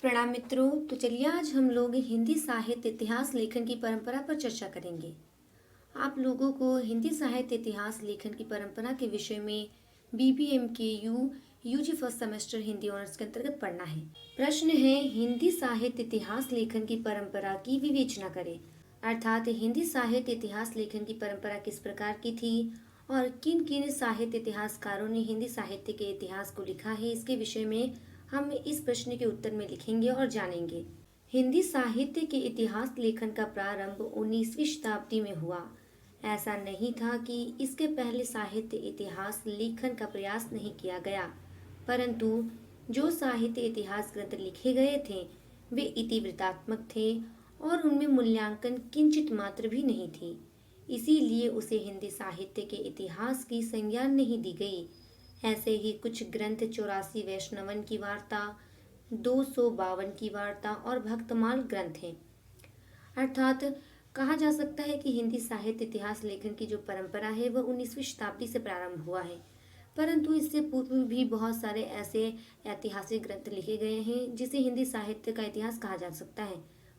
प्रणाम मित्रों। तो चलिए आज हम लोग हिंदी साहित्य इतिहास लेखन की परंपरा पर चर्चा करेंगे। आप लोगों को हिंदी साहित्य इतिहास लेखन की परंपरा के विषय में बीबीएम के UG first semester Hindi honours के अंतर्गत पढ़ना है। प्रश्न है, हिंदी साहित्य इतिहास लेखन की परंपरा की विवेचना करें। अर्थात हिंदी साहित्य इतिहास लेखन की परंपरा किस प्रकार की थी और किन किन साहित्य इतिहासकारों ने हिंदी साहित्य के इतिहास को लिखा है, इसके विषय में हम इस प्रश्न के उत्तर में लिखेंगे और जानेंगे। हिंदी साहित्य के इतिहास लेखन का प्रारंभ 19वीं शताब्दी में हुआ। ऐसा नहीं था कि इसके पहले साहित्य इतिहास लेखन का प्रयास नहीं किया गया, परंतु जो साहित्य इतिहास ग्रंथ लिखे गए थे वे इतिवृत्तात्मक थे और उनमें मूल्यांकन किंचित मात्र भी नहीं थी। इसीलिए उसे हिंदी साहित्य के इतिहास की संज्ञा नहीं दी गई। ऐसे ही कुछ ग्रंथ 84 वैष्णवन की वार्ता, 252 की वार्ता और भक्तमाल ग्रंथ हैं। अर्थात कहा जा सकता है कि हिंदी साहित्य इतिहास लेखन की जो परंपरा है वह 19वीं शताब्दी से प्रारंभ हुआ है, परंतु इससे पूर्व भी बहुत सारे ऐसे ऐतिहासिक ग्रंथ लिखे गए हैं जिसे हिंदी साहित्य का इतिहास कहा जा सकता है,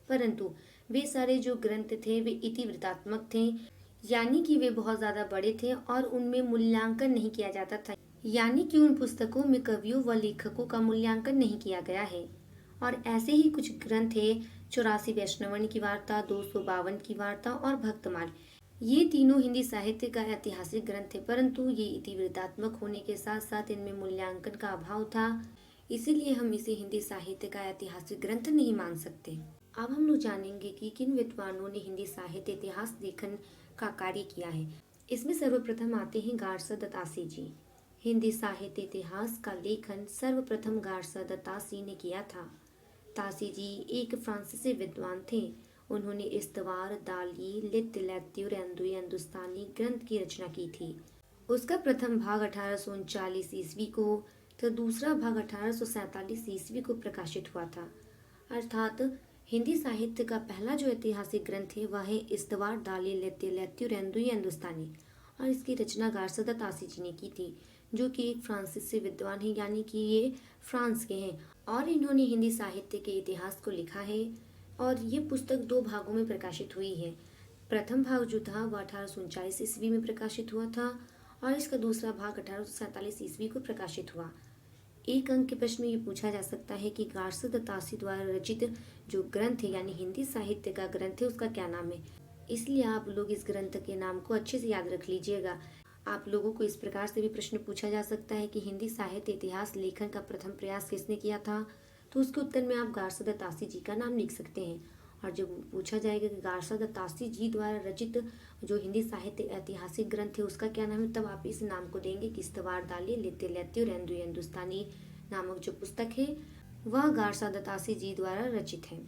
परंतु वे सारे जो ग्रंथ थे वे इतिवृत्तात्मक थे, यानी कि वे बहुत ज़्यादा बड़े थे और उनमें मूल्यांकन नहीं किया जाता था, यानी कि उन पुस्तकों में कवियों व लेखकों का मूल्यांकन नहीं किया गया है। और ऐसे ही कुछ ग्रंथ है 84 वैष्णवन की वार्ता, 252 की वार्ता और भक्तमाल। ये तीनों हिंदी साहित्य का ऐतिहासिक ग्रंथ थे, परंतु ये इतिवृत्तात्मक होने के साथ साथ इनमें मूल्यांकन का अभाव था, इसीलिए हम इसे हिंदी साहित्य का ऐतिहासिक ग्रंथ नहीं मान सकते। अब हम लोग जानेंगे कि किन विद्वानों ने हिंदी साहित्य इतिहास लेखन का कार्य किया है। इसमें सर्वप्रथम आते हैं गारसद दत्तासी जी। हिंदी साहित्य इतिहास का लेखन सर्वप्रथम गारसद दत्तासी ने किया था। तासी जी एक फ्रांसीसी विद्वान थे। उन्होंने इस्तवार, दाली, लित, लैत्य और एंदुई हिंदुस्तानी ग्रंथ की रचना की थी। उसका प्रथम भाग 1839 ईस्वी को तो दूसरा भाग 1847 ईस्वी को प्रकाशित हुआ था। अर्थात हिंदी साहित्य का पहला जो ऐतिहासिक ग्रंथ है वह है इस्तवार, दाली, लित्य, लैत्य और एंदुई हिंदुस्तानी, और इसकी रचना गारसद दत्तासी जी ने की थी, जो कि एक फ्रांसीसी विद्वान है, यानी कि ये फ्रांस के हैं और इन्होंने हिंदी साहित्य के इतिहास को लिखा है। और ये पुस्तक दो भागों में प्रकाशित हुई है। प्रथम भाग जो था वह 1839 ईस्वी में प्रकाशित हुआ था और इसका दूसरा भाग 1847 ईस्वी को प्रकाशित हुआ। एक अंक के प्रश्न में ये पूछा जा सकता है कि गारसद दत्तासी द्वारा रचित जो ग्रंथ है यानी हिंदी साहित्य का ग्रंथ है उसका क्या नाम है। इसलिए आप लोग इस ग्रंथ के नाम को अच्छे से याद रख लीजिएगा। आप लोगों को इस प्रकार से भी प्रश्न पूछा जा सकता है कि हिंदी साहित्य इतिहास लेखन का प्रथम प्रयास किसने किया था, तो उसके उत्तर में आप गारसद दत्तासी जी का नाम लिख सकते हैं। और जब पूछा जाएगा कि गारसद दत्तासी जी द्वारा रचित जो हिंदी साहित्य ऐतिहासिक ग्रंथ है उसका क्या नाम है, तब आप इस नाम को देंगे कि इस्तवार, दाली, लित्य, लैत्य और एंदुई हिंदुस्तानी नामक जो पुस्तक है वह गारसद दत्तासी जी द्वारा रचित है।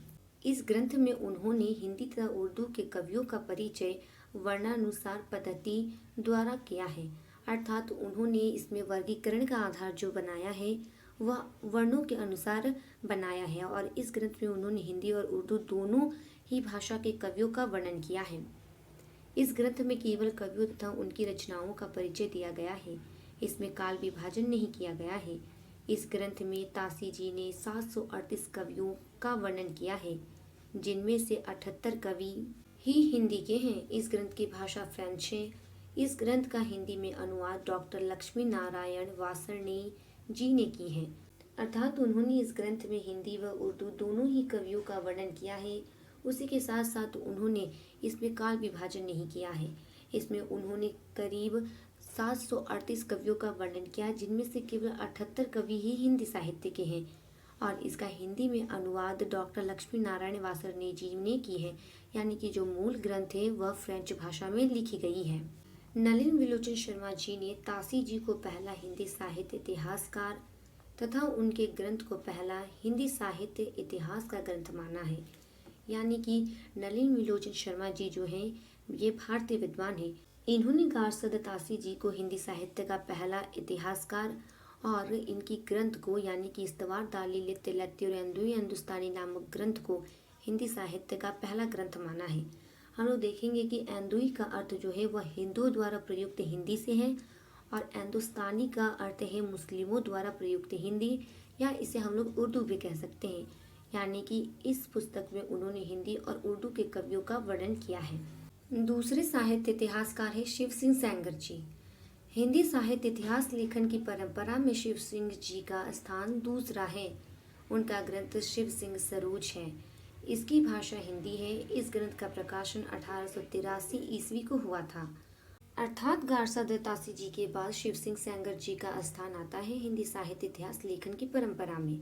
इस ग्रंथ में उन्होंने हिंदी तथा उर्दू के कवियों का परिचय वर्णानुसार पद्धति द्वारा किया है। अर्थात उन्होंने इसमें वर्गीकरण का आधार जो बनाया है वह वर्णों के अनुसार बनाया है और इस ग्रंथ में उन्होंने हिंदी और उर्दू दोनों ही भाषा के कवियों का वर्णन किया है। इस ग्रंथ में केवल कवियों तथा उनकी रचनाओं का परिचय दिया गया है, इसमें काल विभाजन नहीं किया गया है। इस ग्रंथ में तासी जी ने 738 कवियों का वर्णन किया है, जिनमें से 78 कवि ही हिंदी के हैं। इस ग्रंथ की भाषा फ्रेंच है। इस ग्रंथ का हिंदी में अनुवाद डॉक्टर लक्ष्मी नारायण वासरणी जी ने की है। अर्थात उन्होंने इस ग्रंथ में हिंदी व उर्दू दोनों ही कवियों का वर्णन किया है। उसी के साथ साथ उन्होंने इसमें काल विभाजन नहीं किया है। इसमें उन्होंने करीब 738 कवियों का वर्णन किया, जिनमें से केवल 78 कवि ही हिंदी साहित्य के हैं और इसका हिंदी में अनुवाद डॉक्टर लक्ष्मी नारायण वासरणी जी ने की है, यानी कि जो मूल ग्रंथ है वह फ्रेंच भाषा में लिखी गई है। नलिन विलोचन शर्मा जी ने तासी जी को पहला हिंदी साहित्य इतिहासकार तथा उनके ग्रंथ को पहला हिंदी साहित्य इतिहास का ग्रंथ माना है। यानी कि नलिन विलोचन शर्मा जी जो हैं ये भारतीय विद्वान हैं। इन्होंने गारसद दत्तासी जी को हिंदी साहित्य का पहला इतिहासकार और इनकी ग्रंथ को यानी कि इस्तवार, दाली, लित्य, लैत्य और एंदुई हिंदुस्तानी नामक ग्रंथ को हिंदी साहित्य का पहला ग्रंथ माना है। हम लोग देखेंगे कि एंदुई का अर्थ जो है वह हिंदुओं द्वारा प्रयुक्त हिंदी से है और हिंदुस्तानी का अर्थ है मुस्लिमों द्वारा प्रयुक्त हिंदी, या इसे हम लोग उर्दू भी कह सकते हैं। यानी कि इस पुस्तक में उन्होंने हिंदी और उर्दू के कवियों का वर्णन किया है। दूसरे साहित्य इतिहासकार है शिव सिंह सेंगर जी। हिंदी साहित्य इतिहास लेखन की परंपरा में शिव सिंह जी का स्थान दूसरा है। उनका ग्रंथ शिव सिंह सरोज है। इसकी भाषा हिंदी है। इस ग्रंथ का प्रकाशन 1883 ईस्वी को हुआ था। अर्थात गारसा दत्तासी जी के बाद शिव सिंह सेंगर जी का स्थान आता है हिंदी साहित्य इतिहास लेखन की परंपरा में।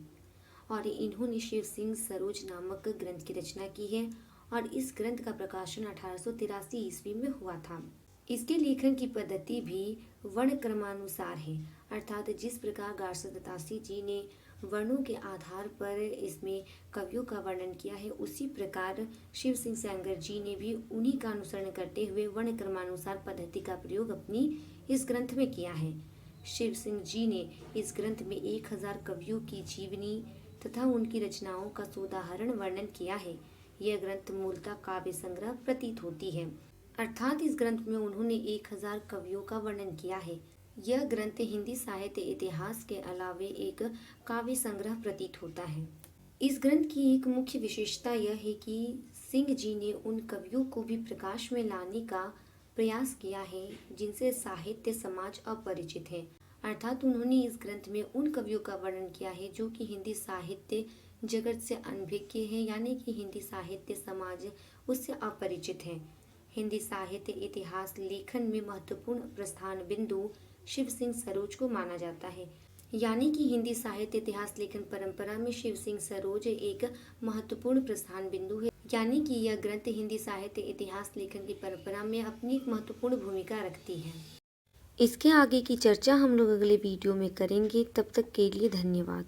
और इन्होंने शिव सिंह सरोज नामक ग्रंथ की रचना की है और इस ग्रंथ का प्रकाशन 1883 ईस्वी में हुआ था। इसके लेखन की पद्धति भी वर्ण क्रमानुसार है, अर्थात जिस प्रकार गारसा दत्तासी जी ने वर्णों के आधार पर इसमें कवियों का वर्णन किया है, उसी प्रकार शिव सिंह सेंगर जी ने भी उन्हीं का अनुसरण करते हुए वर्ण क्रमानुसार पद्धति का प्रयोग अपनी इस ग्रंथ में किया है। शिव सिंह जी ने इस ग्रंथ में 1000 कवियों की जीवनी तथा उनकी रचनाओं का सोदाहरण वर्णन किया है। यह ग्रंथ मूलतः काव्य संग्रह प्रतीत होती है, अर्थात इस ग्रंथ में उन्होंने 1000 कवियों का वर्णन किया है। यह ग्रंथ हिंदी साहित्य इतिहास के अलावे एक काव्य संग्रह प्रतीत होता है। इस ग्रंथ की एक मुख्य विशेषता यह है कि सिंह जी ने उन कवियों को भी प्रकाश में लाने का प्रयास किया है जिनसे साहित्य समाज अपरिचित है, अर्थात उन्होंने इस ग्रंथ में उन कवियों का वर्णन किया है जो कि हिंदी साहित्य जगत से अनभिज्ञ है, यानी कि हिंदी साहित्य समाज उससे अपरिचित है। हिंदी साहित्य इतिहास लेखन में महत्वपूर्ण प्रस्थान बिंदु शिव सिंह सरोज को माना जाता है, यानी कि हिंदी साहित्य इतिहास लेखन परंपरा में शिव सिंह सरोज एक महत्वपूर्ण प्रस्थान बिंदु है, यानी कि यह ग्रंथ हिंदी साहित्य इतिहास लेखन की परंपरा में अपनी एक महत्वपूर्ण भूमिका रखती है। इसके आगे की चर्चा हम लोग अगले वीडियो में करेंगे। तब तक के लिए धन्यवाद।